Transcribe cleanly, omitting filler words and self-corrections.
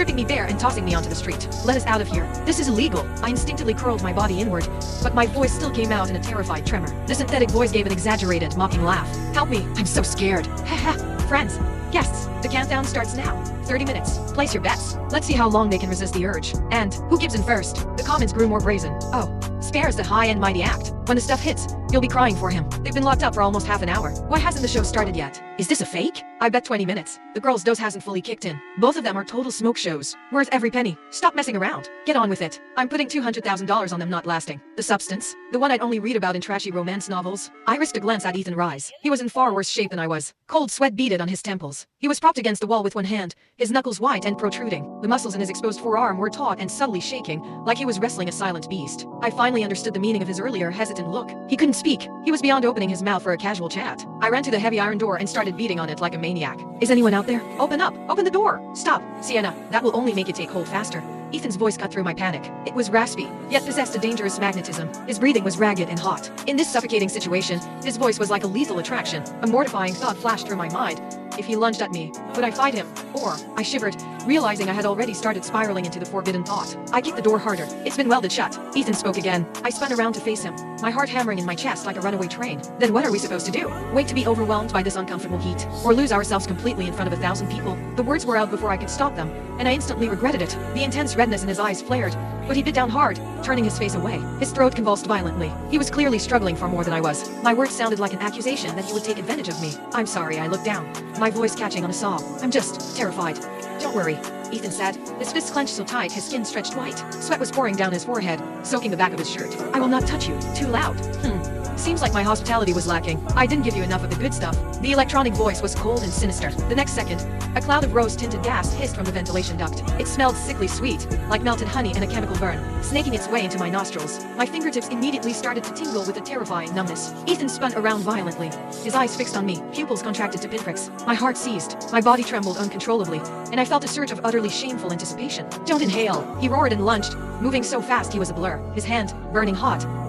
stripping me bare and tossing me onto the street. Let us out of here. This is illegal. I instinctively curled my body inward, but my voice still came out in a terrified tremor. The synthetic voice gave an exaggerated, mocking laugh. Help me, I'm so scared. Haha, friends, guests, the countdown starts now. 30 minutes. Place your bets. Let's see how long they can resist the urge. And who gives in first? The comments grew more brazen. Oh, spares the high and mighty act. When the stuff hits, you'll be crying for him. They've been locked up for almost half an hour. Why hasn't the show started yet? Is this a fake? I bet 20 minutes. The girl's dose hasn't fully kicked in. Both of them are total smoke shows. Worth every penny. Stop messing around. Get on with it. I'm putting $200,000 on them not lasting. The substance? The one I'd only read about in trashy romance novels? I risked a glance at Ethan Rise. He was in far worse shape than I was. Cold sweat beaded on his temples. He was propped against the wall with one hand, his knuckles white and protruding. The muscles in his exposed forearm were taut and subtly shaking, like he was wrestling a silent beast. I finally understood the meaning of his earlier hesitant look. He couldn't speak. He was beyond opening his mouth for a casual chat. I ran to the heavy iron door and started beating on it like a maniac. Is anyone out there? Open up! Open the door! Stop! Sienna, that will only make it take hold faster. Ethan's voice cut through my panic. It was raspy, yet possessed a dangerous magnetism. His breathing was ragged and hot. In this suffocating situation, his voice was like a lethal attraction. A mortifying thought flashed through my mind. If he lunged at me, would I fight him? Or, I shivered, realizing I had already started spiraling into the forbidden thought. I kicked the door harder. It's been welded shut. Ethan spoke again. I spun around to face him, my heart hammering in my chest like a runaway train. Then what are we supposed to do? Wait to be overwhelmed by this uncomfortable heat? Or lose ourselves completely in front of 1,000 people? The words were out before I could stop them, and I instantly regretted it. The intense redness in his eyes flared, but he bit down hard, turning his face away. His throat convulsed violently. He was clearly struggling far more than I was. My words sounded like an accusation that he would take advantage of me. I'm sorry, I looked down, my voice catching on a sob. I'm just terrified. Don't worry, Ethan said, his fists clenched so tight his skin stretched white. Sweat was pouring down his forehead, soaking the back of his shirt. I will not touch you. Too loud. Seems like my hospitality was lacking. I didn't give you enough of the good stuff. The electronic voice was cold and sinister. The next second, a cloud of rose-tinted gas hissed from the ventilation duct. It smelled sickly sweet, like melted honey and a chemical burn, snaking its way into my nostrils. My fingertips immediately started to tingle with a terrifying numbness. Ethan spun around violently, his eyes fixed on me, pupils contracted to pinpricks. My heart seized, my body trembled uncontrollably, and I felt a surge of utterly shameful anticipation. Don't inhale! He roared and lunged, moving so fast he was a blur, his hand, burning hot,